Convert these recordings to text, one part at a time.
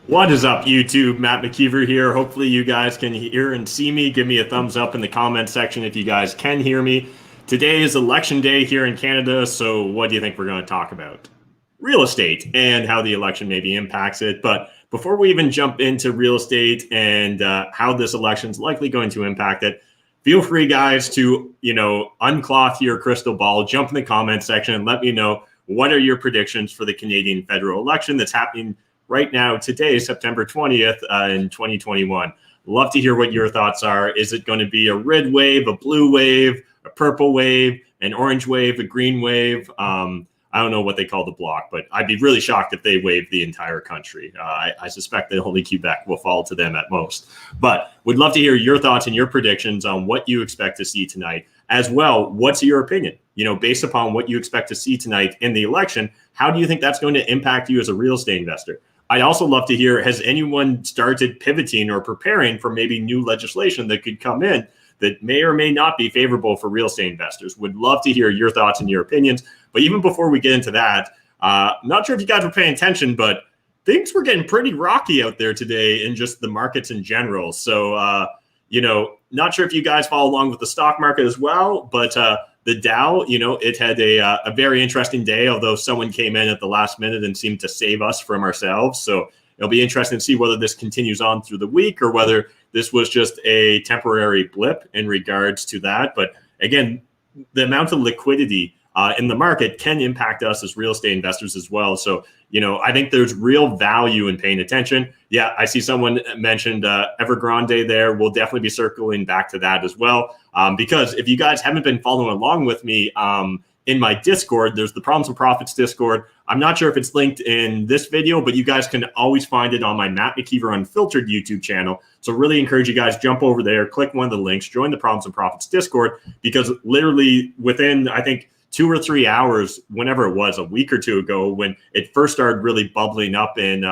What is up, YouTube? Matt McKeever here. Hopefully you guys can hear and see me. Give me a thumbs up in the comment section if you guys can hear me. Today is election day here in Canada, so what do you think we're going to talk about? Real estate and how the election maybe impacts it. But before we even jump into real estate and how this election is likely going to impact it, feel free, guys, to uncloth your crystal ball, jump in the comment section, and let me know what are your predictions for the Canadian federal election that's happening right now, today, September 20th in 2021. Love to hear what your thoughts are. Is it going to be a red wave, a blue wave, a purple wave, an orange wave, a green wave? I don't know what they call the block, but I'd be really shocked if they wave the entire country. I suspect that only Quebec will fall to them at most. But would love to hear your thoughts and your predictions on what you expect to see tonight. As well, what's your opinion? Based upon what you expect to see tonight in the election, how do you think that's going to impact you as a real estate investor? I'd also love to hear, has anyone started pivoting or preparing for maybe new legislation that could come in that may or may not be favorable for real estate investors? Would love to hear your thoughts and your opinions. But even before we get into that, not sure if you guys were paying attention, but things were getting pretty rocky out there today in just the markets in general. So, not sure if you guys follow along with the stock market as well, but the Dow, it had a very interesting day, although someone came in at the last minute and seemed to save us from ourselves. So it'll be interesting to see whether this continues on through the week or whether this was just a temporary blip in regards to that. But again, the amount of liquidity in the market can impact us as real estate investors as well. So, I think there's real value in paying attention. Yeah, I see someone mentioned Evergrande there. We'll definitely be circling back to that as well. Because if you guys haven't been following along with me in my Discord, there's the Problems and Profits Discord. I'm not sure if it's linked in this video, but you guys can always find it on my Matt McKeever Unfiltered YouTube channel. So really encourage you guys, jump over there, click one of the links, join the Problems and Profits Discord, because literally within, I think, 2 or 3 hours, whenever it was, a week or two ago, when it first started really bubbling up in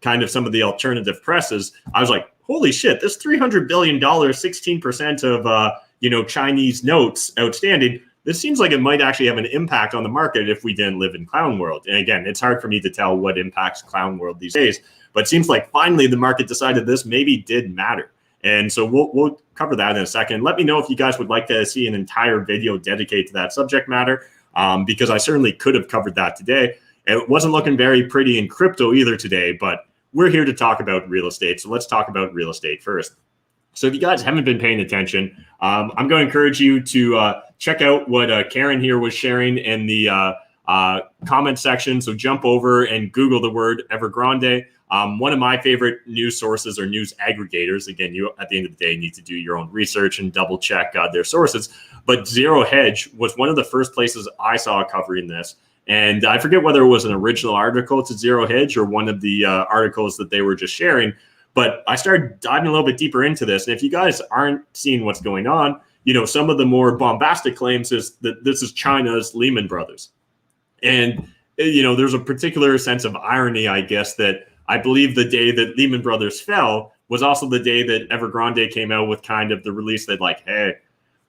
kind of some of the alternative presses, I was like, holy shit, this $300 billion, 16% of, Chinese notes outstanding, this seems like it might actually have an impact on the market if we didn't live in clown world. And again, it's hard for me to tell what impacts clown world these days, but it seems like finally the market decided this maybe did matter. And so we'll cover that in a second. Let me know if you guys would like to see an entire video dedicated to that subject matter, because I certainly could have covered that today. It wasn't looking very pretty in crypto either today, but we're here to talk about real estate. So let's talk about real estate first. So if you guys haven't been paying attention, I'm going to encourage you to check out what Karen here was sharing in the comment section. So jump over and Google the word Evergrande. One of my favorite news sources or news aggregators. Again, you at the end of the day need to do your own research and double check their sources. But Zero Hedge was one of the first places I saw covering this. And I forget whether it was an original article to Zero Hedge or one of the articles that they were just sharing. But I started diving a little bit deeper into this. And if you guys aren't seeing what's going on, some of the more bombastic claims is that this is China's Lehman Brothers. And, there's a particular sense of irony, I guess, that I believe the day that Lehman Brothers fell was also the day that Evergrande came out with kind of the release that like, hey,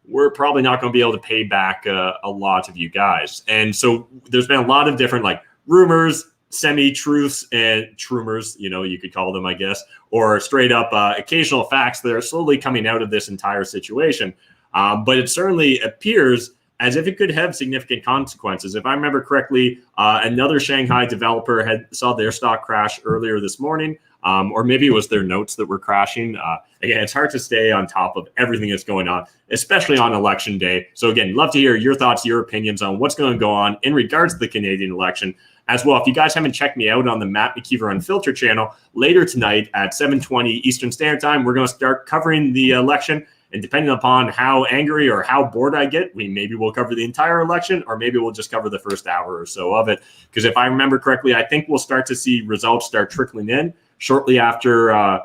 we're probably not going to be able to pay back a lot of you guys. And so there's been a lot of different like rumors, semi-truths and trumors, you could call them, I guess, or straight up occasional facts that are slowly coming out of this entire situation. But it certainly appears as if it could have significant consequences. If I remember correctly, another Shanghai developer saw their stock crash earlier this morning, or maybe it was their notes that were crashing. Again, it's hard to stay on top of everything that's going on, especially on election day. So again, love to hear your thoughts, your opinions on what's going to go on in regards to the Canadian election. As well, if you guys haven't checked me out on the Matt McKeever Unfiltered channel, later tonight at 7:20 Eastern Standard Time, we're going to start covering the election. And depending upon how angry or how bored I get, maybe we'll cover the entire election, or maybe we'll just cover the first hour or so of it. Because if I remember correctly, I think we'll start to see results start trickling in shortly after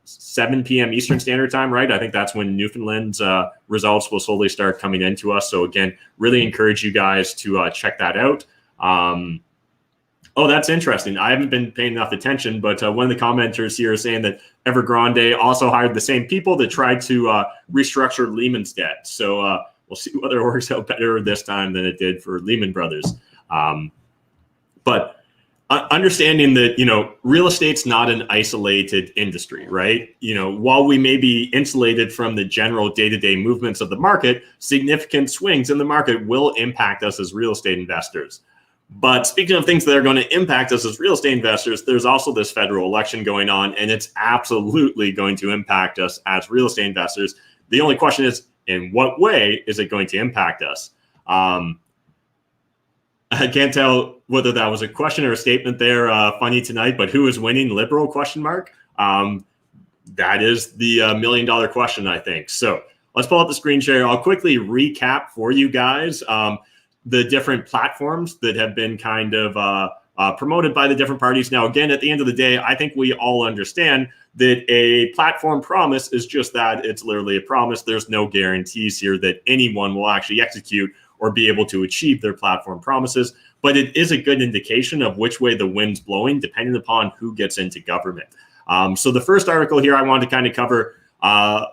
7 p.m. Eastern Standard Time, right? I think that's when Newfoundland's results will slowly start coming into us. So again, really encourage you guys to check that out. Oh, that's interesting. I haven't been paying enough attention, but one of the commenters here is saying that Evergrande also hired the same people that tried to restructure Lehman's debt. So we'll see whether it works out better this time than it did for Lehman Brothers. But understanding that, real estate's not an isolated industry, right? While we may be insulated from the general day-to-day movements of the market, significant swings in the market will impact us as real estate investors. But speaking of things that are going to impact us as real estate investors, there's also this federal election going on, and it's absolutely going to impact us as real estate investors. The only question is, in what way is it going to impact us? I can't tell whether that was a question or a statement there, funny tonight, but who is winning, liberal question mark? That is the $1 million question, I think. So let's pull up the screen share. I'll quickly recap for you guys the different platforms that have been kind of promoted by the different parties. Now, again, at the end of the day, I think we all understand that a platform promise is just that. It's literally a promise. There's no guarantees here that anyone will actually execute or be able to achieve their platform promises. But it is a good indication of which way the wind's blowing, depending upon who gets into government. So the first article here I wanted to kind of cover,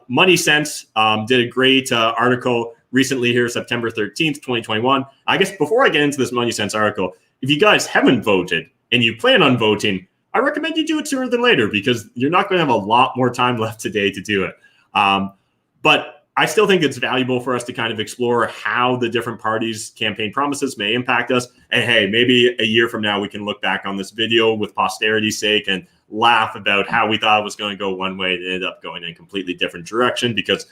Money Sense did a great article recently here, September 13th, 2021. I guess before I get into this Money Sense article, if you guys haven't voted and you plan on voting, I recommend you do it sooner than later, because you're not going to have a lot more time left today to do it. But I still think it's valuable for us to kind of explore how the different parties' campaign promises may impact us. And hey, maybe a year from now, we can look back on this video with posterity's sake and laugh about how we thought it was going to go one way and it ended up going in a completely different direction, because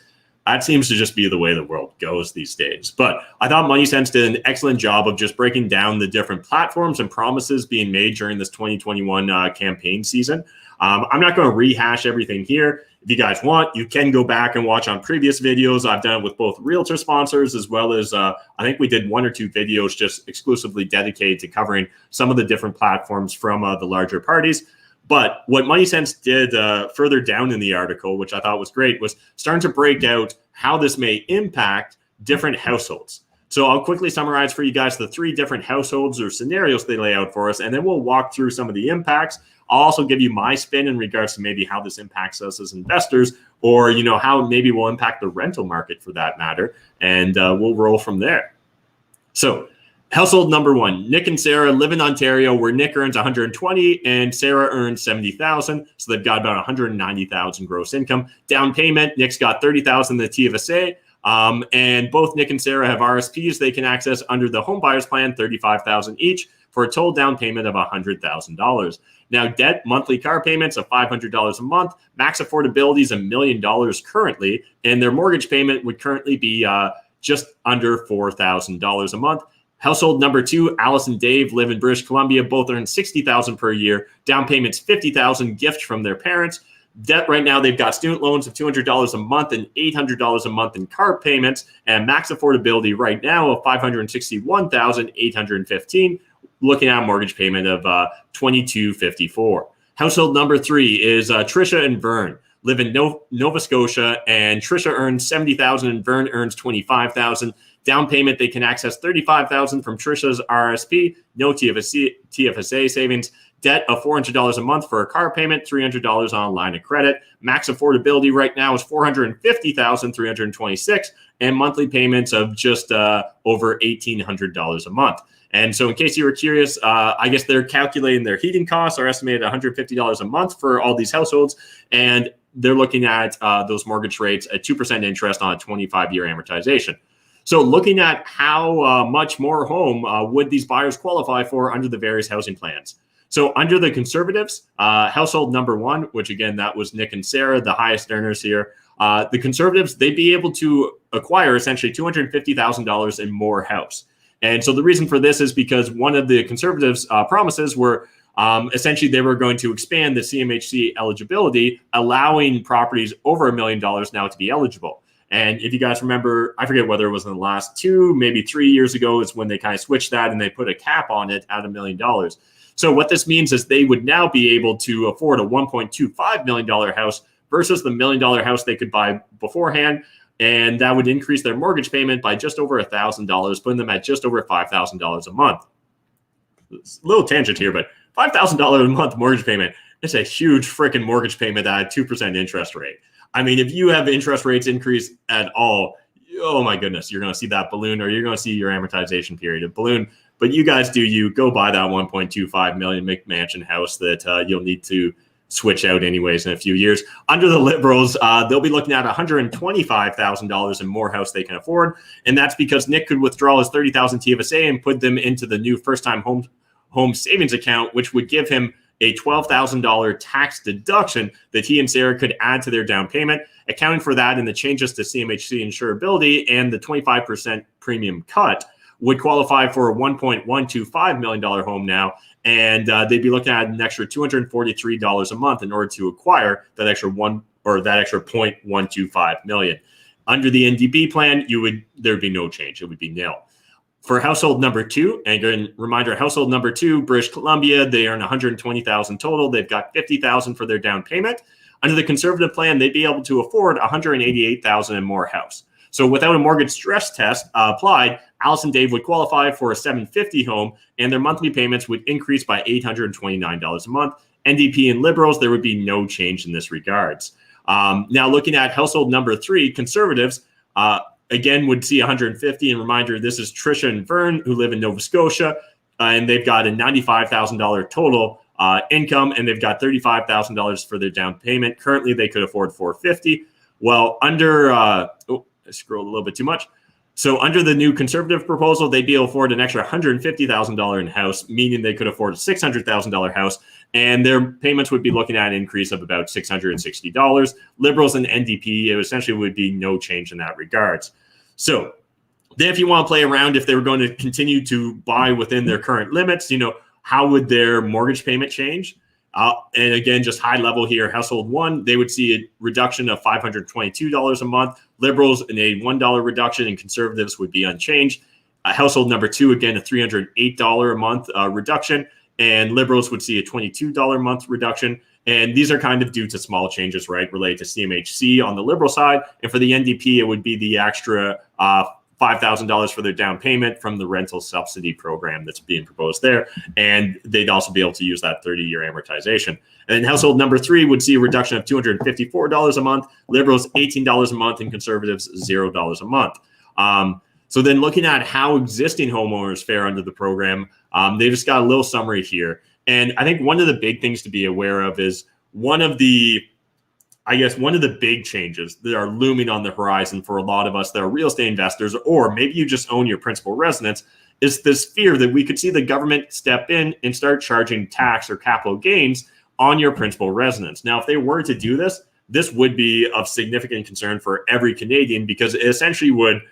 that seems to just be the way the world goes these days. But I thought Money Sense did an excellent job of just breaking down the different platforms and promises being made during this 2021 campaign season. I'm not going to rehash everything here. If you guys want, you can go back and watch on previous videos. I've done it with both realtor sponsors, as well as I think we did 1 or 2 videos just exclusively dedicated to covering some of the different platforms from the larger parties. But what Money Sense did further down in the article, which I thought was great, was starting to break out how this may impact different households. So I'll quickly summarize for you guys the 3 different households or scenarios they lay out for us, and then we'll walk through some of the impacts. I'll also give you my spin in regards to maybe how this impacts us as investors, or how maybe will impact the rental market for that matter, and we'll roll from there. So household number 1, Nick and Sarah live in Ontario, where Nick earns $120,000 and Sarah earns $70,000. So they've got about $190,000 gross income. Down payment, Nick's got $30,000 in the TFSA. And both Nick and Sarah have RSPs they can access under the home buyers plan, $35,000 each, for a total down payment of $100,000. Now, debt, monthly car payments of $500 a month, max affordability is $1 million currently, and their mortgage payment would currently be just under $4,000 a month. Household number 2, Alice and Dave live in British Columbia, both earn $60,000 per year, down payments $50,000, gift from their parents. Debt right now, they've got student loans of $200 a month and $800 a month in car payments, and max affordability right now of $561,815, looking at a mortgage payment of $2,254. Household number 3 is Trisha and Vern, live in Nova Scotia, and Trisha earns $70,000 and Vern earns $25,000. Down payment, they can access $35,000 from Trisha's RSP, no TFSA savings. Debt of $400 a month for a car payment, $300 on a line of credit. Max affordability right now is $450,326, and monthly payments of just over $1,800 a month. And so in case you were curious, I guess they're calculating their heating costs are estimated at $150 a month for all these households. And they're looking at those mortgage rates at 2% interest on a 25-year amortization. So looking at how much more home would these buyers qualify for under the various housing plans. So under the conservatives, household number 1, which again, that was Nick and Sarah, the highest earners here. The conservatives, they'd be able to acquire essentially $250,000 in more house. And so the reason for this is because one of the conservatives' promises were essentially they were going to expand the CMHC eligibility, allowing properties over $1 million now to be eligible. And if you guys remember, I forget whether it was in the last 2, maybe 3 years ago is when they kind of switched that and they put a cap on it at $1 million. So what this means is they would now be able to afford a $1.25 million house versus the $1 million house they could buy beforehand. And that would increase their mortgage payment by just over $1,000, putting them at just over $5,000 a month. It's a little tangent here, but $5,000 a month mortgage payment is a huge freaking mortgage payment at a 2% interest rate. I mean, if you have interest rates increase at all, oh my goodness, you're going to see that balloon, or you're going to see your amortization period of balloon But you guys do you. Go buy that 1.25 million McMansion house that you'll need to switch out anyways in a few years. Under the Liberals, they'll be looking at $125,000 in more house they can afford. And that's because Nick could withdraw his 30,000 TFSA and put them into the new first-time home savings account, which would give him a $12,000 tax deduction that he and Sarah could add to their down payment. Accounting for that and the changes to CMHC insurability and the 25% premium cut would qualify for a $1.125 million home now. And they'd be looking at an extra $243 a month in order to acquire that extra $0.125 million. Under the NDP plan, there'd be no change. It would be nil. For household number 2, and again, reminder, household number 2, British Columbia, they earn $120,000 total. They've got $50,000 for their down payment. Under the Conservative plan, they'd be able to afford $188,000 and more house. So without a mortgage stress test applied, Alice and Dave would qualify for a $750 home, and their monthly payments would increase by $829 a month. NDP and Liberals, there would be no change in this regards. Now looking at household number 3, Conservatives, again, would see $150. And reminder, this is Trisha and Vern, who live in Nova Scotia, and they've got a $95,000 total income, and they've got $35,000 for their down payment. Currently, they could afford $450. Well, I scrolled a little bit too much. So under the new Conservative proposal, they'd be able to afford an extra $150,000 in house, meaning they could afford a $600,000 house, and their payments would be looking at an increase of about $660. Liberals and NDP, it essentially would be no change in that regards. So then if you want to play around, if they were going to continue to buy within their current limits, how would their mortgage payment change? And again, just high level here, household 1, they would see a reduction of $522 a month. Liberals in a $1 reduction, and Conservatives would be unchanged. Household number 2, again, a $308 a month reduction, and Liberals would see a $22 a month reduction. And these are kind of due to small changes, right, related to CMHC on the Liberal side. And for the NDP, it would be the extra $5,000 for their down payment from the rental subsidy program that's being proposed there. And they'd also be able to use that 30-year amortization. And then household number 3 would see a reduction of $254 a month, Liberals $18 a month, and Conservatives $0 a month. So then looking at how existing homeowners fare under the program, they just got a little summary here. And I think one of the big things to be aware of is one of the big changes that are looming on the horizon for a lot of us that are real estate investors, or maybe you just own your principal residence, is this fear that we could see the government step in and start charging tax or capital gains on your principal residence. Now, if they were to do this, this would be of significant concern for every Canadian, because it essentially would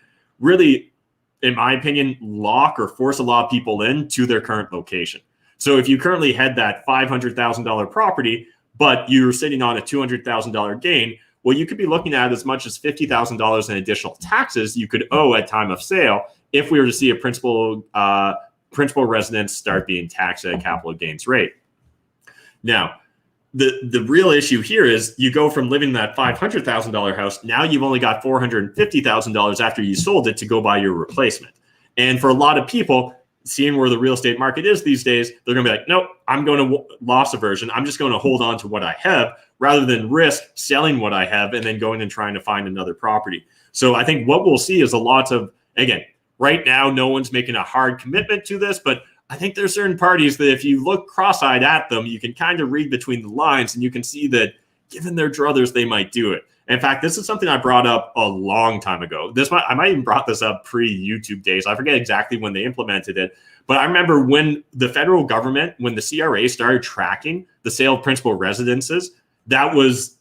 really, in my opinion, lock or force a lot of people into their current location. So if you currently had that $500,000 property, but you're sitting on a $200,000 gain, well, you could be looking at as much as $50,000 in additional taxes you could owe at time of sale if we were to see a principal residence start being taxed at a capital gains rate. Now, the real issue here is you go from living in that $500,000 house, now you've only got $450,000 after you sold it to go buy your replacement. And for a lot of people, seeing where the real estate market is these days, they're going to be like, nope, I'm going to loss aversion. I'm just going to hold on to what I have rather than risk selling what I have and then going and trying to find another property. So I think what we'll see is a lot of, again, right now, no one's making a hard commitment to this, but I think there's certain parties that if you look cross-eyed at them, you can kind of read between the lines and you can see that given their druthers, they might do it. In fact, this is something I brought up a long time ago. I might even brought this up pre-YouTube days. I forget exactly when they implemented it, but I remember when the federal government, when the CRA started tracking the sale of principal residences, that was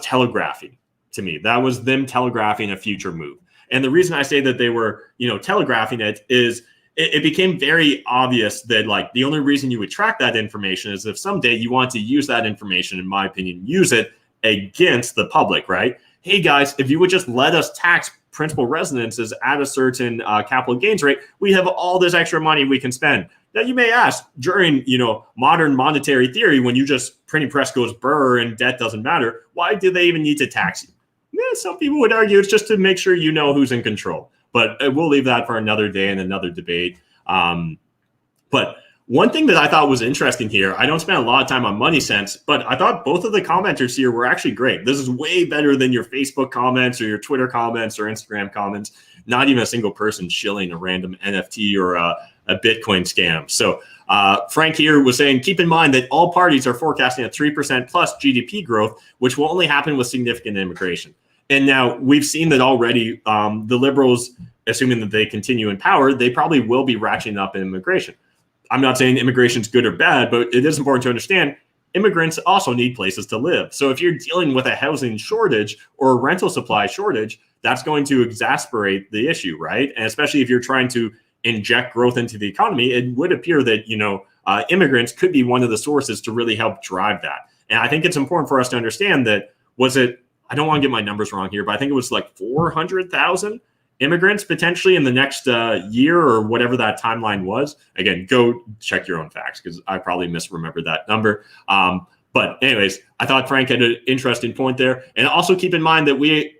telegraphing to me. That was them telegraphing a future move. And the reason I say that they were, telegraphing it is it became very obvious that like the only reason you would track that information is if someday you want to use that information, in my opinion, use it against the public, right? Hey guys, if you would just let us tax principal residences at a certain capital gains rate, we have all this extra money we can spend. Now you may ask, during modern monetary theory, when you just printing press goes burr and debt doesn't matter, why do they even need to tax you? Some people would argue it's just to make sure you know who's in control. But we'll leave that for another day and another debate. But one thing that I thought was interesting here, I don't spend a lot of time on money sense, but I thought both of the commenters here were actually great. This is way better than your Facebook comments or your Twitter comments or Instagram comments. Not even a single person shilling a random NFT or a Bitcoin scam. So Frank here was saying, keep in mind that all parties are forecasting a 3% plus GDP growth, which will only happen with significant immigration. And now we've seen that already. The liberals, assuming that they continue in power, they probably will be ratcheting up immigration. I'm not saying immigration is good or bad, but it is important to understand immigrants also need places to live. So if you're dealing with a housing shortage or a rental supply shortage, that's going to exacerbate the issue, right? And especially if you're trying to inject growth into the economy, it would appear that, immigrants could be one of the sources to really help drive that. And I think it's important for us to understand that, I don't want to get my numbers wrong here, but I think it was like 400,000 immigrants potentially in the next year or whatever that timeline was. Again, go check your own facts because I probably misremembered that number. But anyways, I thought Frank had an interesting point there. And also keep in mind that we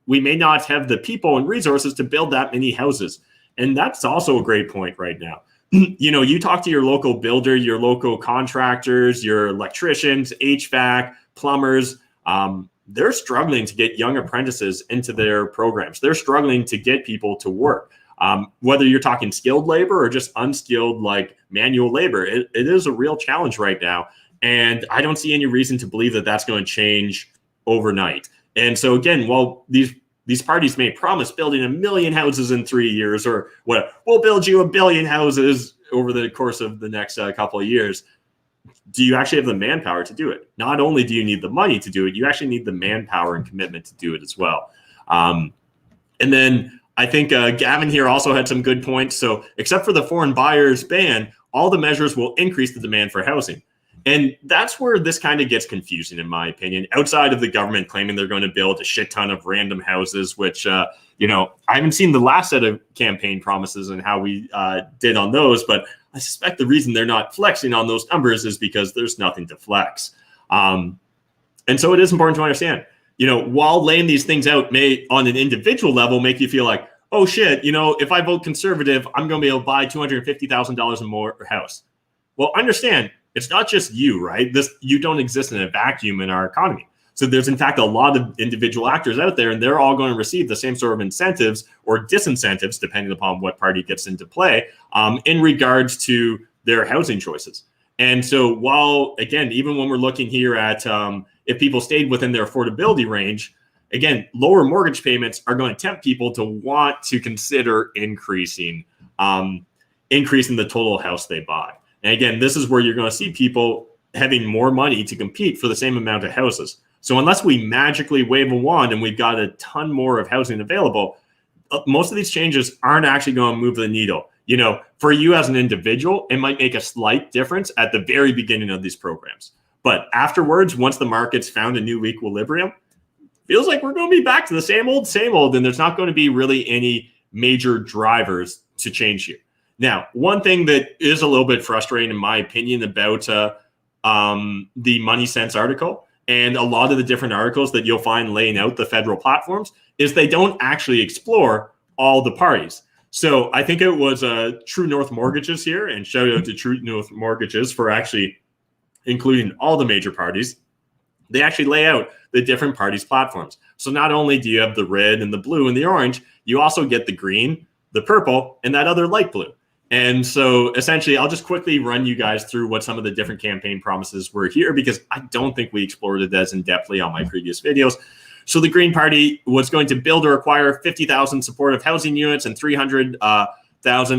may not have the people and resources to build that many houses. And that's also a great point right now. You talk to your local builder, your local contractors, your electricians, HVAC, plumbers. They're struggling to get young apprentices into their programs. They're struggling to get people to work. Whether you're talking skilled labor or just unskilled, like manual labor, it is a real challenge right now. And I don't see any reason to believe that that's going to change overnight. And so again, while these parties may promise building 1 million houses in 3 years or what, we'll build you 1 billion houses over the course of the next couple of years, do you actually have the manpower to do it? Not only do you need the money to do it, you actually need the manpower and commitment to do it as well. And then I think Gavin here also had some good points. So except for the foreign buyers ban, all the measures will increase the demand for housing. And that's where this kind of gets confusing, in my opinion, outside of the government claiming they're going to build a shit ton of random houses, which, I haven't seen the last set of campaign promises and how we did on those, but I suspect the reason they're not flexing on those numbers is because there's nothing to flex. And so it is important to understand, while laying these things out may on an individual level make you feel like, oh shit, if I vote conservative, I'm going to be able to buy $250,000 and more house. Well, understand, it's not just you, right? You don't exist in a vacuum in our economy. So there's in fact a lot of individual actors out there, and they're all going to receive the same sort of incentives or disincentives, depending upon what party gets into play, in regards to their housing choices. And so while, again, even when we're looking here at if people stayed within their affordability range, again, lower mortgage payments are going to tempt people to want to consider increasing the total house they buy. And again, this is where you're going to see people having more money to compete for the same amount of houses. So unless we magically wave a wand and we've got a ton more of housing available, most of these changes aren't actually going to move the needle. For you as an individual, it might make a slight difference at the very beginning of these programs. But afterwards, once the market's found a new equilibrium, feels like we're going to be back to the same old, and there's not going to be really any major drivers to change here. Now, one thing that is a little bit frustrating, in my opinion, about the Money Sense article and a lot of the different articles that you'll find laying out the federal platforms is they don't actually explore all the parties. So I think it was True North Mortgages here, and shout out to True North Mortgages for actually including all the major parties. They actually lay out the different parties' platforms. So not only do you have the red and the blue and the orange, you also get the green, the purple, and that other light blue. And so essentially, I'll just quickly run you guys through what some of the different campaign promises were here, because I don't think we explored it as in-depthly on my previous videos. So the Green Party was going to build or acquire 50,000 supportive housing units and 300,000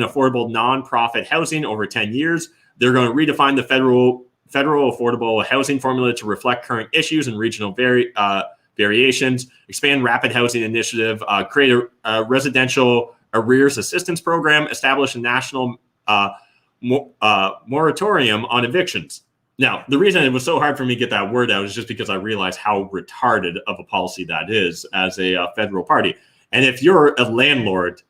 affordable nonprofit housing over 10 years. They're going to redefine the federal affordable housing formula to reflect current issues and regional variations, expand rapid housing initiative, create a residential arrears assistance program, establish a national moratorium on evictions. Now, the reason it was so hard for me to get that word out is just because I realized how retarded of a policy that is as a federal party. And if you're a landlord,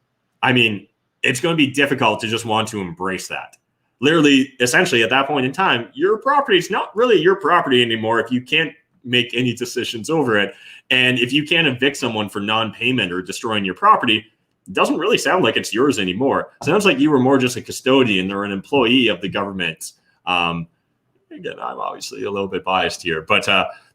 it's going to be difficult to just want to embrace that. Literally, essentially, at that point in time, your property is not really your property anymore if you can't make any decisions over it. And if you can't evict someone for non-payment or destroying your property, it doesn't really sound like it's yours anymore. It sounds like you were more just a custodian or an employee of the government. Again, I'm obviously a little bit biased here, but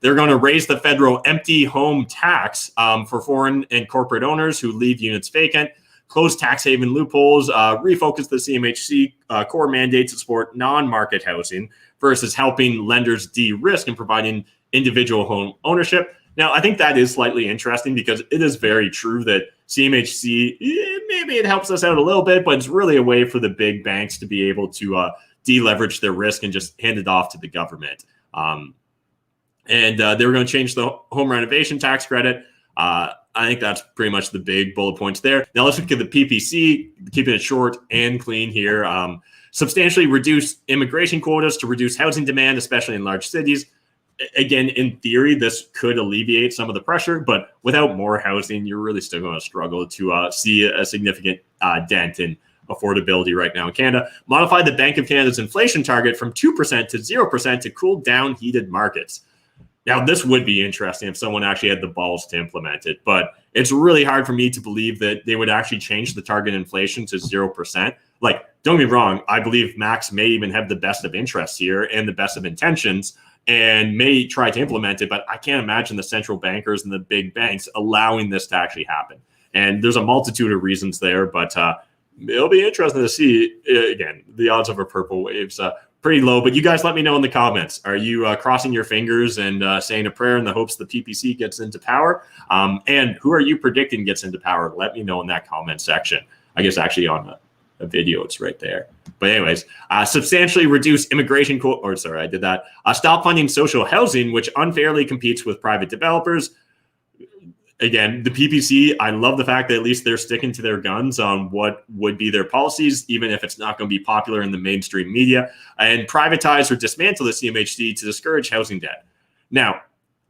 they're going to raise the federal empty home tax for foreign and corporate owners who leave units vacant. close tax haven loopholes, refocus the CMHC core mandates to support non-market housing versus helping lenders de-risk and providing individual home ownership. Now, I think that is slightly interesting because it is very true that CMHC, maybe it helps us out a little bit, but it's really a way for the big banks to be able to deleverage their risk and just hand it off to the government. And they were going to change the home renovation tax credit. I think that's pretty much the big bullet points there. Now let's look at the PPC, keeping it short and clean here. Substantially reduce immigration quotas to reduce housing demand, especially in large cities. Again, in theory, this could alleviate some of the pressure, but without more housing, you're really still going to struggle to see a significant dent in affordability right now in Canada. Modify the Bank of Canada's inflation target from 2% to 0% to cool down heated markets. Now, this would be interesting if someone actually had the balls to implement it, but it's really hard for me to believe that they would actually change the target inflation to 0%. Like, don't get me wrong, I believe Max may even have the best of interests here and the best of intentions and may try to implement it, but I can't imagine the central bankers and the big banks allowing this to actually happen. And there's a multitude of reasons there, but it'll be interesting to see. Again, the odds of a purple wave's pretty low, but you guys let me know in the comments. Are you crossing your fingers and saying a prayer in the hopes the PPC gets into power? And who are you predicting gets into power? Let me know in that comment section. I guess actually on a video, it's right there. But anyways, substantially reduce immigration stop funding social housing, which unfairly competes with private developers. Again, the PPC, I love the fact that at least they're sticking to their guns on what would be their policies, even if it's not going to be popular in the mainstream media, and privatize or dismantle the CMHC to discourage housing debt. Now,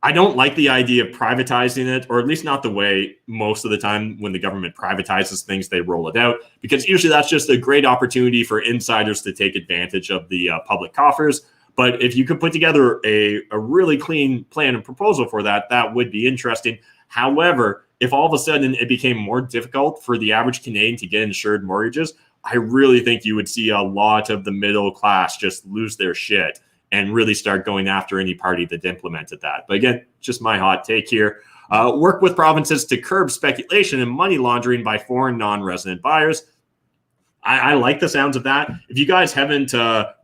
I don't like the idea of privatizing it, or at least not the way most of the time when the government privatizes things, they roll it out, because usually that's just a great opportunity for insiders to take advantage of the public coffers. But if you could put together a really clean plan and proposal for that, that would be interesting. However, if all of a sudden it became more difficult for the average Canadian to get insured mortgages, I really think you would see a lot of the middle class just lose their shit and really start going after any party that implemented that. But again, just my hot take here. Work with provinces to curb speculation and money laundering by foreign non-resident buyers. I like the sounds of that. If you guys haven't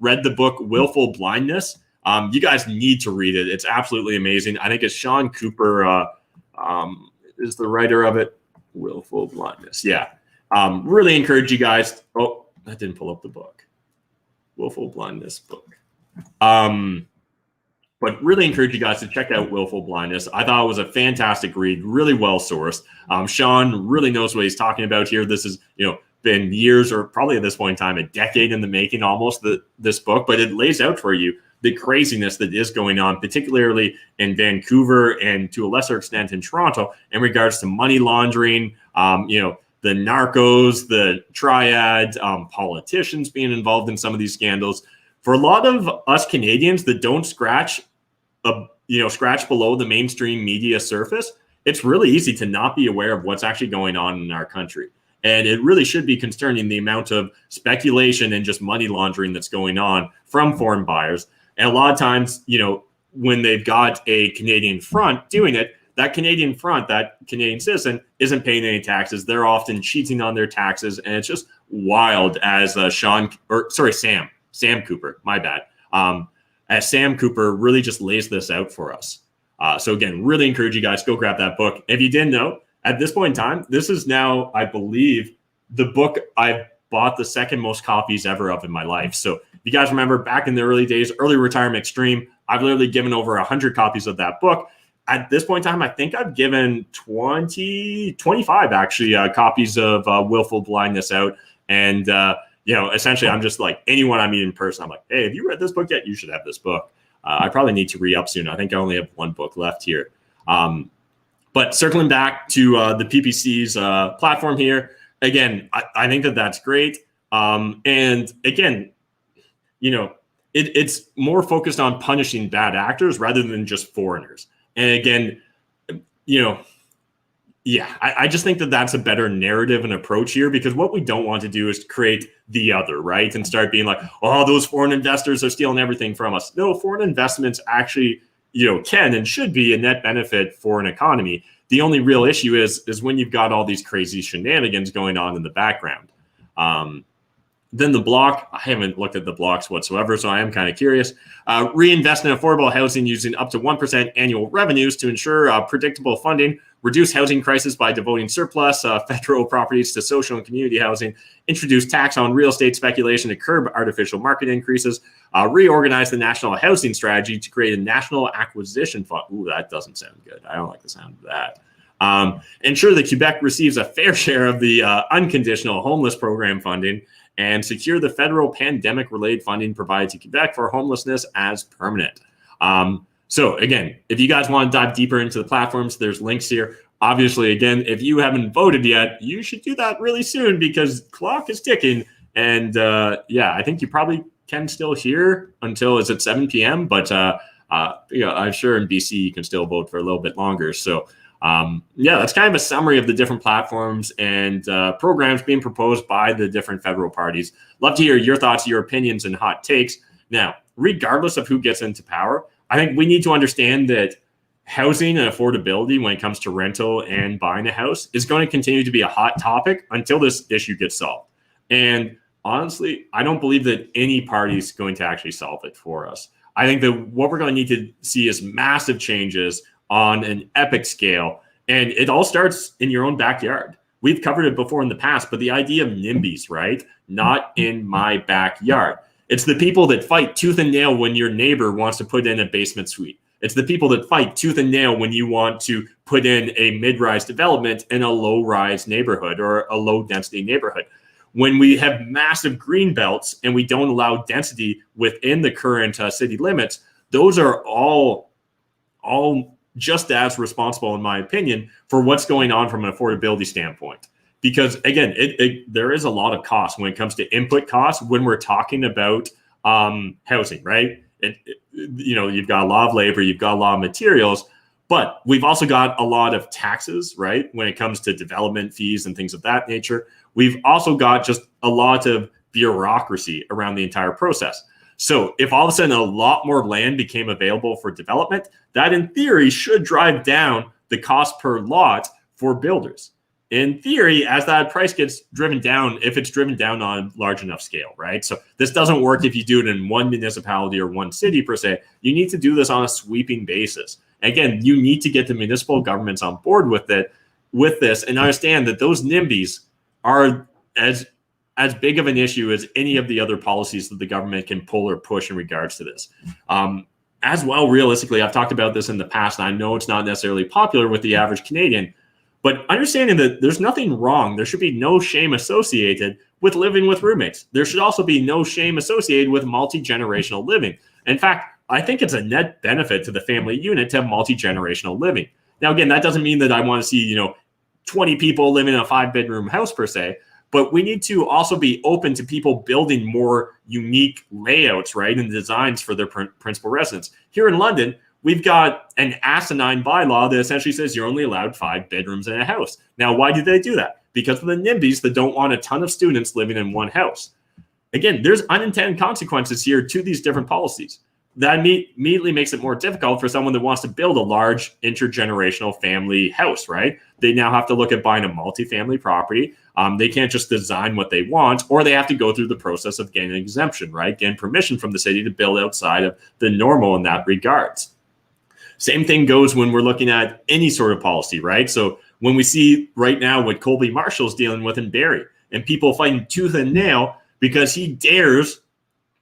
read the book Willful Blindness, you guys need to read it. It's absolutely amazing. I think it's Sean Cooper is the writer of it. Willful Blindness. Yeah. Really encourage you guys. Oh, that didn't pull up the book. Willful Blindness book. But really encourage you guys to check out Willful Blindness. I thought it was a fantastic read, really well sourced. Sean really knows what he's talking about here. This is, been years, or probably at this point in time, a decade in the making almost, this book, but it lays out for you the craziness that is going on, particularly in Vancouver and to a lesser extent in Toronto, in regards to money laundering, the narcos, the triad, politicians being involved in some of these scandals. For a lot of us Canadians that don't scratch below the mainstream media surface, it's really easy to not be aware of what's actually going on in our country. And it really should be concerning, the amount of speculation and just money laundering that's going on from foreign buyers. And a lot of times, when they've got a Canadian front doing it, that Canadian front, that Canadian citizen, isn't paying any taxes. They're often cheating on their taxes. And it's just wild, as Sam Cooper, my bad. As Sam Cooper really just lays this out for us. So again, really encourage you guys, go grab that book. If you didn't know, at this point in time, this is now, I believe, the book I've bought the second most copies ever of in my life. So if you guys remember back in the early days, early retirement extreme, I've literally given over 100 copies of that book. At this point in time, I think I've given 25 actually copies of Willful Blindness out. And, essentially I'm just like, anyone I meet in person, I'm like, hey, have you read this book yet? You should have this book. I probably need to re-up soon. I think I only have one book left here. But circling back to the PPC's platform here, again, I think that's great. And again, it's more focused on punishing bad actors rather than just foreigners. And again, I just think that's a better narrative and approach here, because what we don't want to do is create the other, right? And start being like, oh, those foreign investors are stealing everything from us. No, foreign investments actually, can and should be a net benefit for an economy. The only real issue is when you've got all these crazy shenanigans going on in the background. Then the block, I haven't looked at the blocks whatsoever, so I am kind of curious. Reinvest in affordable housing using up to 1% annual revenues to ensure predictable funding. Reduce housing crisis by devoting surplus federal properties to social and community housing. Introduce tax on real estate speculation to curb artificial market increases. Reorganize the national housing strategy to create a national acquisition fund. Ooh, that doesn't sound good. I don't like the sound of that. Ensure that Quebec receives a fair share of the unconditional homeless program funding, and secure the federal pandemic-related funding provided to Quebec for homelessness as permanent. So again, if you guys want to dive deeper into the platforms, there's links here. Obviously, again, if you haven't voted yet, you should do that really soon because clock is ticking. And yeah, I think you probably can still hear until it's at 7 p.m. But I'm sure in BC you can still vote for a little bit longer. So yeah, that's kind of a summary of the different platforms and programs being proposed by the different federal parties. Love to hear your thoughts, your opinions, and hot takes. Now, regardless of who gets into power, I think we need to understand that housing and affordability when it comes to rental and buying a house is going to continue to be a hot topic until this issue gets solved. And honestly, I don't believe that any party is going to actually solve it for us. I think that what we're going to need to see is massive changes on an epic scale. And it all starts in your own backyard. We've covered it before in the past, but the idea of NIMBYs, right? Not in my backyard. It's the people that fight tooth and nail when your neighbor wants to put in a basement suite. It's the people that fight tooth and nail when you want to put in a mid-rise development in a low-rise neighborhood or a low-density neighborhood. When we have massive green belts and we don't allow density within the current city limits, those are all just as responsible, in my opinion, for what's going on from an affordability standpoint. Because again, there is a lot of cost when it comes to input costs when we're talking about housing, right? You've got a lot of labor, you've got a lot of materials, but we've also got a lot of taxes, right? When it comes to development fees and things of that nature. We've also got just a lot of bureaucracy around the entire process. So if all of a sudden a lot more land became available for development, that in theory should drive down the cost per lot for builders. In theory, as that price gets driven down, if it's driven down on a large enough scale, right? So this doesn't work if you do it in one municipality or one city per se. You need to do this on a sweeping basis. Again, you need to get the municipal governments on board with this, and understand that those NIMBYs are as big of an issue as any of the other policies that the government can pull or push in regards to this. As well, realistically, I've talked about this in the past, and I know it's not necessarily popular with the average Canadian, but understanding that there's nothing wrong, there should be no shame associated with living with roommates. There should also be no shame associated with multi-generational living. In fact, I think it's a net benefit to the family unit to have multi-generational living. Now, again, that doesn't mean that I want to see, 20 people living in a 5-bedroom house per se, but we need to also be open to people building more unique layouts, right, and designs for their principal residence. Here in London, we've got an asinine bylaw that essentially says you're only allowed 5 bedrooms in a house. Now, why do they do that? Because of the NIMBYs that don't want a ton of students living in one house. Again, there's unintended consequences here to these different policies. That immediately makes it more difficult for someone that wants to build a large intergenerational family house, right? They now have to look at buying a multifamily property. They can't just design what they want, or they have to go through the process of getting an exemption, right? Getting permission from the city to build outside of the normal in that regards. Same thing goes when we're looking at any sort of policy, right? So when we see right now what Colby Marshall's dealing with in Barrie, and people fighting tooth and nail because he dares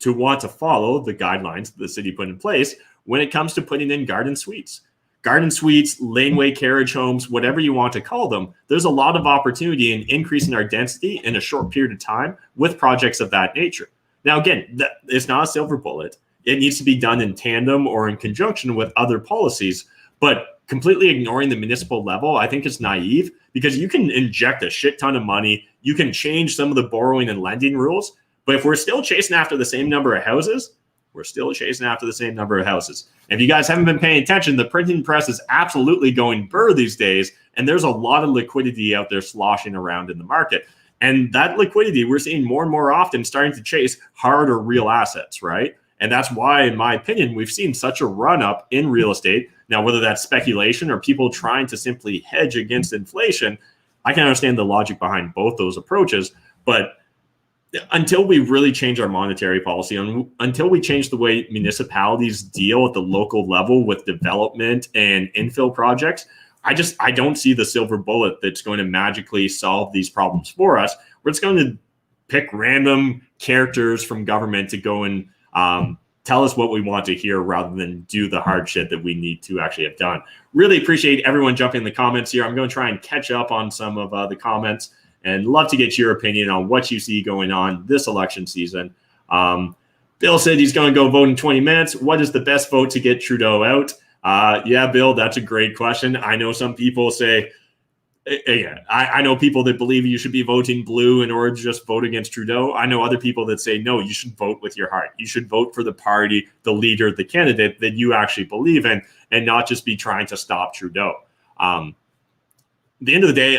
to want to follow the guidelines the city put in place when it comes to putting in garden suites. Garden suites, laneway carriage homes, whatever you want to call them, there's a lot of opportunity in increasing our density in a short period of time with projects of that nature. Now, again, it's not a silver bullet. It needs to be done in tandem or in conjunction with other policies, but completely ignoring the municipal level, I think is naive, because you can inject a shit ton of money. You can change some of the borrowing and lending rules, but if we're still chasing after the same number of houses, we're still chasing after the same number of houses. If you guys haven't been paying attention, the printing press is absolutely going burr these days, and there's a lot of liquidity out there sloshing around in the market. And that liquidity we're seeing more and more often starting to chase hard or real assets, right? And that's why, in my opinion, we've seen such a run up in real estate. Now, whether that's speculation or people trying to simply hedge against inflation, I can understand the logic behind both those approaches. But until we really change our monetary policy, until we change the way municipalities deal at the local level with development and infill projects, I don't see the silver bullet that's going to magically solve these problems for us. We're just going to pick random characters from government to go and tell us what we want to hear rather than do the hard shit that we need to actually have done. Really appreciate everyone jumping in the comments here. I'm going to try and catch up on some of the comments and love to get your opinion on what you see going on this election season. Bill said he's going to go vote in 20 minutes. What is the best vote to get Trudeau out? Yeah, Bill, that's a great question. I know some people say, I know people that believe you should be voting blue in order to just vote against Trudeau. I know other people that say, no, you should vote with your heart. You should vote for the party, the leader, the candidate that you actually believe in, and not just be trying to stop Trudeau. At the end of the day,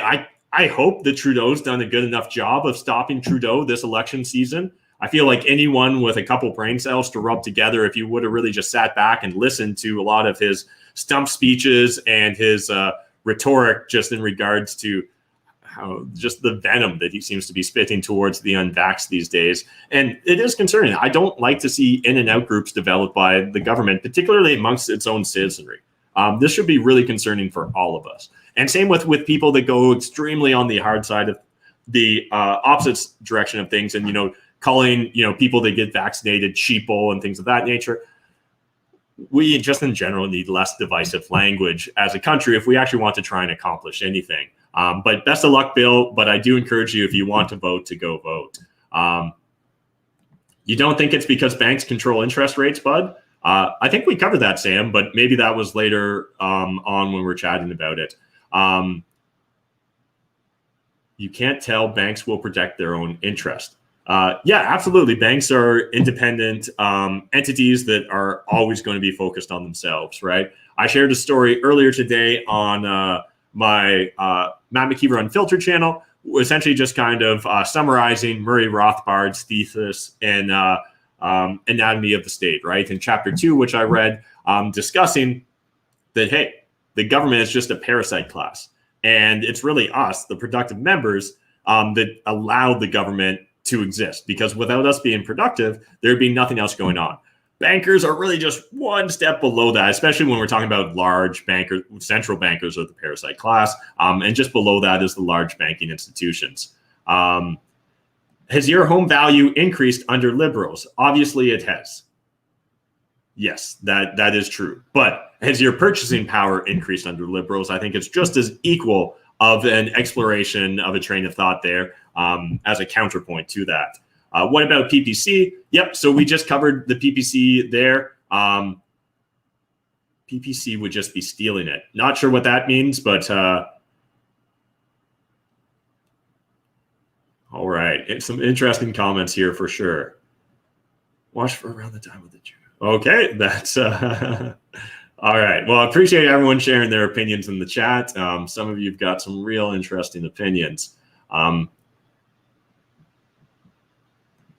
I hope that Trudeau's done a good enough job of stopping Trudeau this election season. I feel like anyone with a couple brain cells to rub together, if you would have really just sat back and listened to a lot of his stump speeches and his rhetoric just in regards to how just the venom that he seems to be spitting towards the unvaxxed these days. And it is concerning. I don't like to see in and out groups developed by the government, particularly amongst its own citizenry. This should be really concerning for all of us. And same with people that go extremely on the hard side of the opposite direction of things and, calling, people that get vaccinated sheeple and things of that nature. We just in general need less divisive language as a country if we actually want to try and accomplish anything. But best of luck, Bill. But I do encourage you, if you want to vote, to go vote. You don't think it's because banks control interest rates, bud? I think we covered that, Sam, but maybe that was later on when we're chatting about it. You can't tell banks will protect their own interest. Yeah, absolutely. Banks are independent entities that are always going to be focused on themselves, right? I shared a story earlier today on my Matt McKeever Unfiltered channel, essentially just kind of summarizing Murray Rothbard's thesis in Anatomy of the State, right? In chapter 2, which I read, discussing that, hey, the government is just a parasite class. And it's really us, the productive members, that allowed the government to exist, because without us being productive, there'd be nothing else going on. Bankers are really just one step below that, especially when we're talking about large bankers. Central bankers are the parasite class, and just below that is the large banking institutions. Has your home value increased under Liberals? Obviously it has. Yes, that is true. But has your purchasing power increased under Liberals? I think it's just as equal of an exploration of a train of thought there as a counterpoint to that. What about PPC? Yep, so we just covered the PPC there. PPC would just be stealing it. Not sure what that means, but all right. It's some interesting comments here for sure. Watch for around the time of the June. Okay, that's all right. Well, I appreciate everyone sharing their opinions in the chat. Some of you've got some real interesting opinions.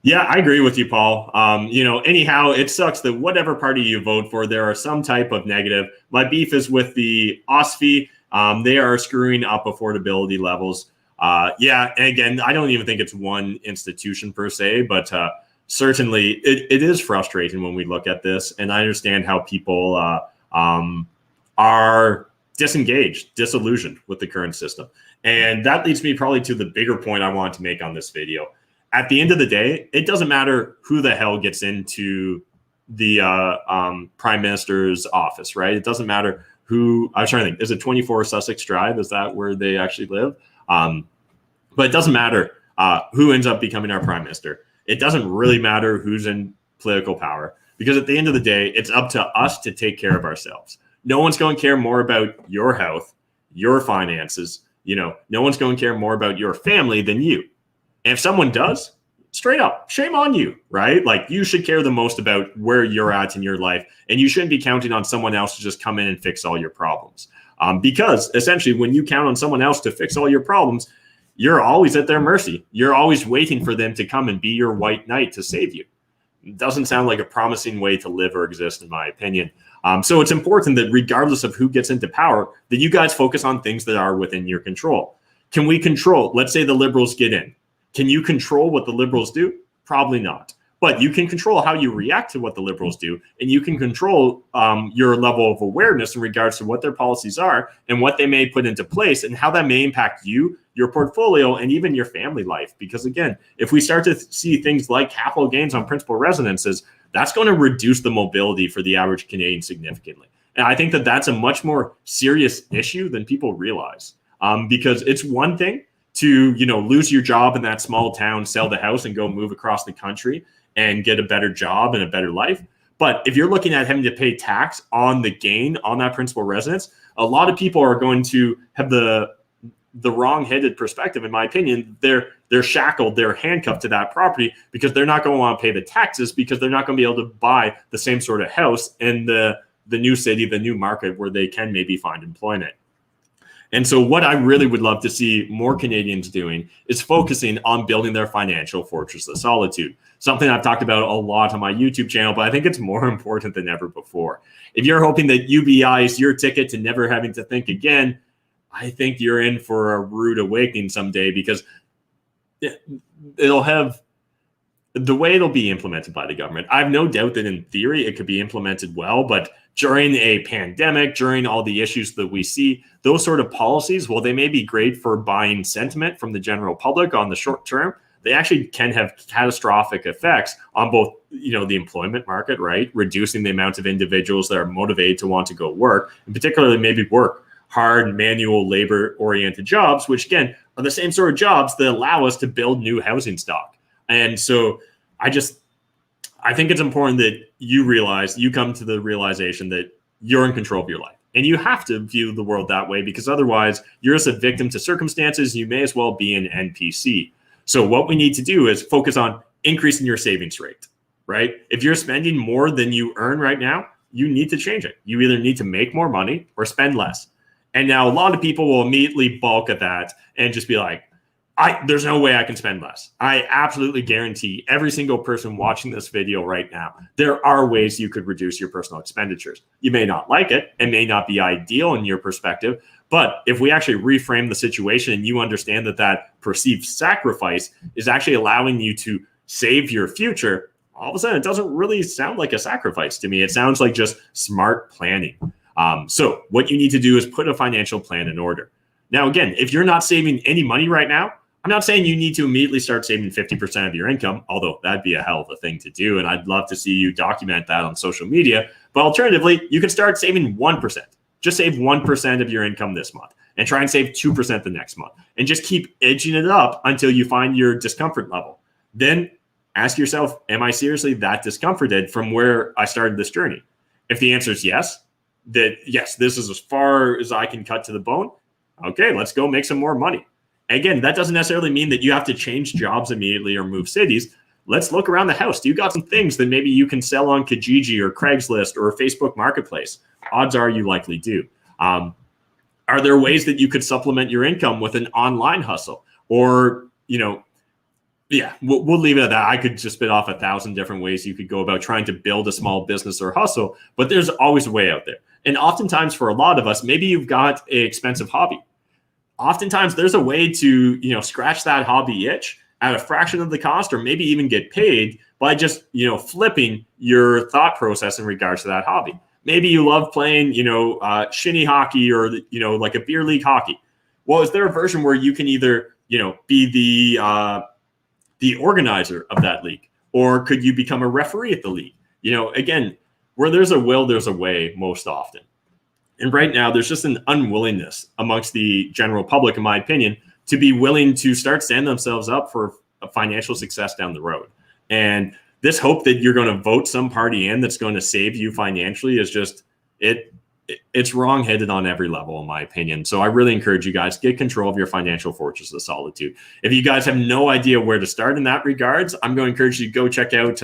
Yeah, I agree with you, Paul. Anyhow, it sucks that whatever party you vote for, there are some type of negative. My beef is with the OSFI. They are screwing up affordability levels. Yeah, and again, I don't even think it's one institution per se, but certainly it is frustrating when we look at this. And I understand how people are disengaged, disillusioned with the current system. And that leads me probably to the bigger point I want to make on this video. At the end of the day, it doesn't matter who the hell gets into the prime minister's office, right? It doesn't matter who. I was trying to think. Is it 24 Sussex Drive? Is that where they actually live? But it doesn't matter who ends up becoming our prime minister. It doesn't really matter who's in political power, because at the end of the day, it's up to us to take care of ourselves. No one's going to care more about your health, your finances. No one's going to care more about your family than you. And if someone does, straight up, shame on you, right? Like, you should care the most about where you're at in your life, and you shouldn't be counting on someone else to just come in and fix all your problems. Because essentially, when you count on someone else to fix all your problems, you're always at their mercy. You're always waiting for them to come and be your white knight to save you. doesn't sound like a promising way to live or exist, in my opinion. So it's important that regardless of who gets into power, that you guys focus on things that are within your control. Can we control, let's say the liberals get in. Can you control what the liberals do? Probably not. But you can control how you react to what the liberals do, and you can control your level of awareness in regards to what their policies are and what they may put into place and how that may impact you, your portfolio, and even your family life. Because again, if we start to see things like capital gains on principal residences, that's going to reduce the mobility for the average Canadian significantly. And I think that that's a much more serious issue than people realize, because it's one thing to, lose your job in that small town, sell the house, and go move across the country and get a better job and a better life. But if you're looking at having to pay tax on the gain on that principal residence, a lot of people are going to have the wrong-headed perspective, in my opinion. They're shackled, they're handcuffed to that property because they're not going to want to pay the taxes, because they're not going to be able to buy the same sort of house in the new city, the new market where they can maybe find employment. And so what I really would love to see more Canadians doing is focusing on building their financial fortress of solitude. Something I've talked about a lot on my YouTube channel, but I think it's more important than ever before. If you're hoping that UBI is your ticket to never having to think again, I think you're in for a rude awakening someday, because it'll have the way it'll be implemented by the government. I have no doubt that in theory it could be implemented well, but during a pandemic, during all the issues that we see, those sort of policies, while they may be great for buying sentiment from the general public on the short term, they actually can have catastrophic effects on both, the employment market, right? Reducing the amount of individuals that are motivated to want to go work, and particularly maybe work hard, manual labor-oriented jobs, which again are the same sort of jobs that allow us to build new housing stock. And so I think it's important that you come to the realization that you're in control of your life. And you have to view the world that way, because otherwise you're just a victim to circumstances. You may as well be an NPC. So what we need to do is focus on increasing your savings rate, right? If you're spending more than you earn right now, you need to change it. You either need to make more money or spend less. And now a lot of people will immediately balk at that and just be like, there's no way I can spend less. I absolutely guarantee every single person watching this video right now, there are ways you could reduce your personal expenditures. You may not like it. It may not be ideal in your perspective. But if we actually reframe the situation and you understand that perceived sacrifice is actually allowing you to save your future, all of a sudden it doesn't really sound like a sacrifice to me. It sounds like just smart planning. So what you need to do is put a financial plan in order. Now, again, if you're not saving any money right now, I'm not saying you need to immediately start saving 50% of your income, although that'd be a hell of a thing to do. And I'd love to see you document that on social media. But alternatively, you can start saving 1%. Just save 1% of your income this month and try and save 2% the next month, and just keep edging it up until you find your discomfort level. Then ask yourself, am I seriously that discomforted from where I started this journey? If the answer is yes, this is as far as I can cut to the bone. Okay, let's go make some more money. Again, that doesn't necessarily mean that you have to change jobs immediately or move cities. Let's look around the house. Do you got some things that maybe you can sell on Kijiji or Craigslist or Facebook Marketplace? Odds are you likely do. Are there ways that you could supplement your income with an online hustle? Or, we'll leave it at that. I could just spit off 1,000 different ways you could go about trying to build a small business or hustle, but there's always a way out there. And oftentimes for a lot of us, maybe you've got an expensive hobby. Oftentimes there's a way to, scratch that hobby itch at a fraction of the cost, or maybe even get paid by just, flipping your thought process in regards to that hobby. Maybe you love playing, shinny hockey or, like a beer league hockey. Well, is there a version where you can either, be the organizer of that league, or could you become a referee at the league? Again, where there's a will, there's a way most often. And right now, there's just an unwillingness amongst the general public, in my opinion, to be willing to start setting themselves up for a financial success down the road. And this hope that you're going to vote some party in that's going to save you financially is just, it's wrong-headed on every level, in my opinion. So I really encourage you guys, get control of your financial fortress of solitude. If you guys have no idea where to start in that regards, I'm going to encourage you to go check out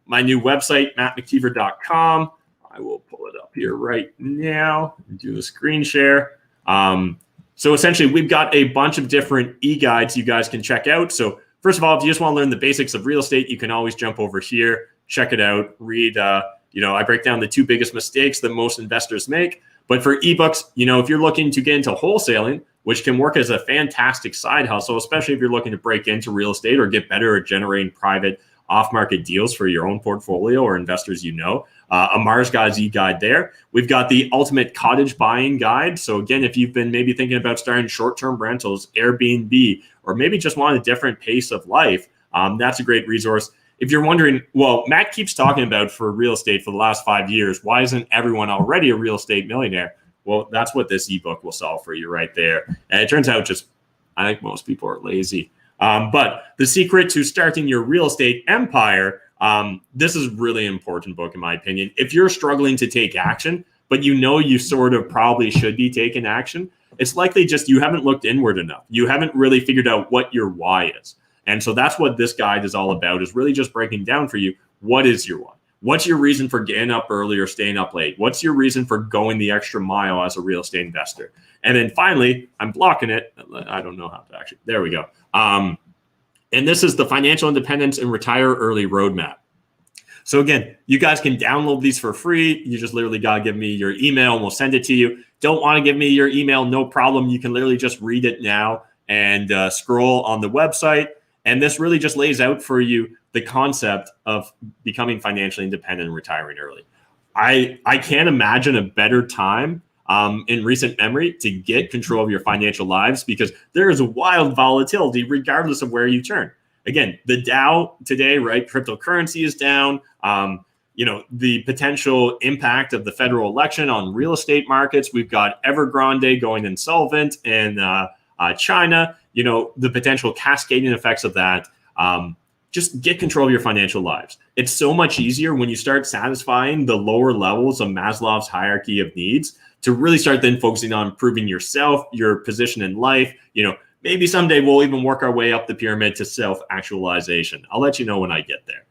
my new website, mattmckeever.com. I will pull it up here right now and do the screen share. So essentially, we've got a bunch of different e-guides you guys can check out. So first of all, if you just want to learn the basics of real estate, you can always jump over here, check it out, read, I break down the 2 biggest mistakes that most investors make. But for ebooks, if you're looking to get into wholesaling, which can work as a fantastic side hustle, especially if you're looking to break into real estate or get better at generating private off-market deals for your own portfolio or investors, Amar's got his e-guide there. We've got the ultimate cottage buying guide. So again, if you've been maybe thinking about starting short-term rentals, Airbnb, or maybe just want a different pace of life, that's a great resource. If you're wondering, well, Matt keeps talking about for real estate for the last 5 years, why isn't everyone already a real estate millionaire? Well, that's what this ebook will solve for you right there. And it turns out I think most people are lazy. But the secret to starting your real estate empire, this is a really important book, in my opinion. If you're struggling to take action, but you sort of probably should be taking action, it's likely just you haven't looked inward enough. You haven't really figured out what your why is. And so that's what this guide is all about, is really just breaking down for you, what is your why? What's your reason for getting up early or staying up late? What's your reason for going the extra mile as a real estate investor? And then finally, I'm blocking it. I don't know how to actually, there we go. And this is the Financial Independence and Retire Early Roadmap. So again, you guys can download these for free. You just literally got to give me your email and we'll send it to you. Don't want to give me your email? No problem. You can literally just read it now and scroll on the website. And this really just lays out for you the concept of becoming financially independent and retiring early. I can't imagine a better time in recent memory to get control of your financial lives, because there is a wild volatility regardless of where you turn. Again, the Dow today, right? Cryptocurrency is down. The potential impact of the federal election on real estate markets. We've got Evergrande going insolvent in China. The potential cascading effects of that. Just get control of your financial lives. It's so much easier when you start satisfying the lower levels of Maslow's hierarchy of needs to really start then focusing on improving yourself, your position in life. Maybe someday we'll even work our way up the pyramid to self-actualization. I'll let you know when I get there.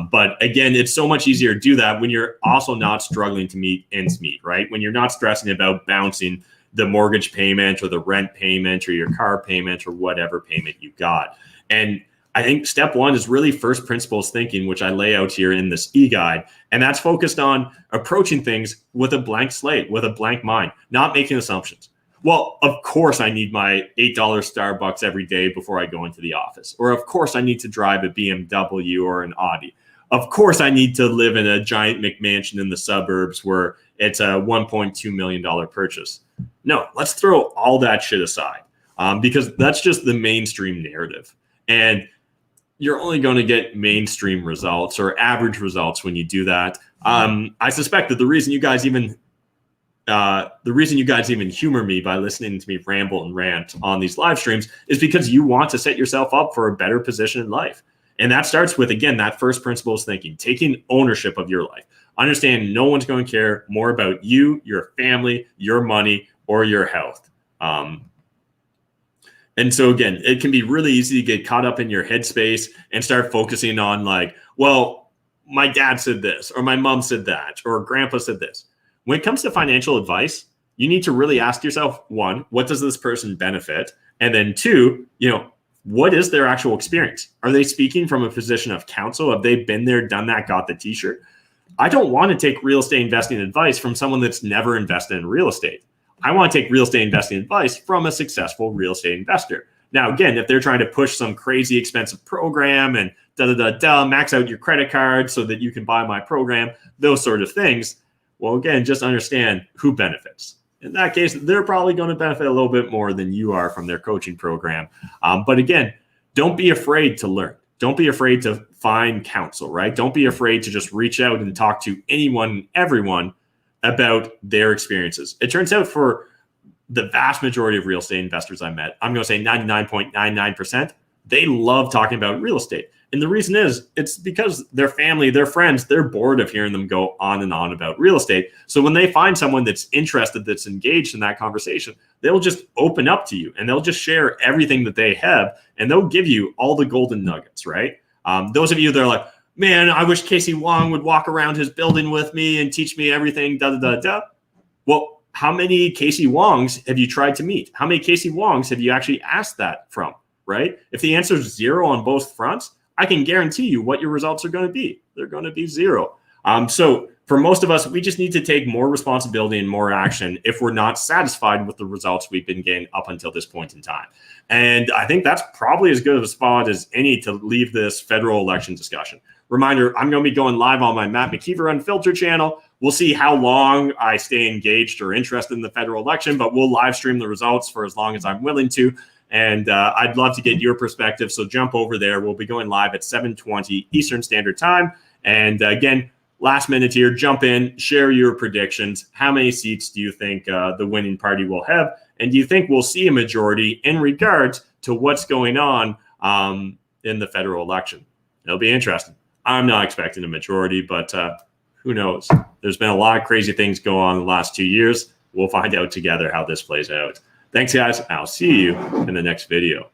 But again, it's so much easier to do that when you're also not struggling to meet ends meet, right? When you're not stressing about bouncing the mortgage payment or the rent payment or your car payment or whatever payment you got. And I think step one is really first principles thinking, which I lay out here in this e-guide. And that's focused on approaching things with a blank slate, with a blank mind, not making assumptions. Well, of course I need my $8 Starbucks every day before I go into the office. Or of course I need to drive a BMW or an Audi. Of course I need to live in a giant McMansion in the suburbs where it's a $1.2 million purchase. No, let's throw all that shit aside because that's just the mainstream narrative. And you're only going to get mainstream results or average results when you do that. I suspect that the reason you guys even humor me by listening to me ramble and rant on these live streams is because you want to set yourself up for a better position in life. And that starts with, again, that first principles thinking, taking ownership of your life. Understand no one's going to care more about you, your family, your money, or your health. And so again, it can be really easy to get caught up in your headspace and start focusing on like, well, my dad said this, or my mom said that, or grandpa said this. When it comes to financial advice, you need to really ask yourself, one, what does this person benefit? And then two, what is their actual experience? Are they speaking from a position of counsel? Have they been there, done that, got the t-shirt? I don't want to take real estate investing advice from someone that's never invested in real estate. I want to take real estate investing advice from a successful real estate investor. Now, again, if they're trying to push some crazy expensive program and max out your credit card so that you can buy my program, those sort of things, well, again, just understand who benefits. In that case, they're probably going to benefit a little bit more than you are from their coaching program. But again, don't be afraid to learn. Don't be afraid to find counsel, right? Don't be afraid to just reach out and talk to anyone, everyone about their experiences. It turns out for the vast majority of real estate investors I met, I'm going to say 99.99%, they love talking about real estate. And the reason is it's because their family, their friends, they're bored of hearing them go on and on about real estate. So when they find someone that's interested, that's engaged in that conversation, they'll just open up to you and they'll just share everything that they have and they'll give you all the golden nuggets, right? Those of you that are like, man, I wish Casey Wong would walk around his building with me and teach me everything, Well, how many Casey Wongs have you tried to meet? How many Casey Wongs have you actually asked that from, right? If the answer is zero on both fronts, I can guarantee you what your results are going to be. They're going to be zero. So for most of us, we just need to take more responsibility and more action if we're not satisfied with the results we've been getting up until this point in time. And I think that's probably as good of a spot as any to leave this federal election discussion. Reminder, I'm going to be going live on my Matt McKeever Unfiltered channel. We'll see how long I stay engaged or interested in the federal election, but we'll live stream the results for as long as I'm willing to. And I'd love to get your perspective. So jump over there. We'll be going live at 7:20 Eastern Standard Time. And again, last minute here, jump in, share your predictions. How many seats do you think the winning party will have? And do you think we'll see a majority in regards to what's going on in the federal election? It'll be interesting. I'm not expecting a majority, but who knows? There's been a lot of crazy things go on in the last 2 years. We'll find out together how this plays out. Thanks, guys. I'll see you in the next video.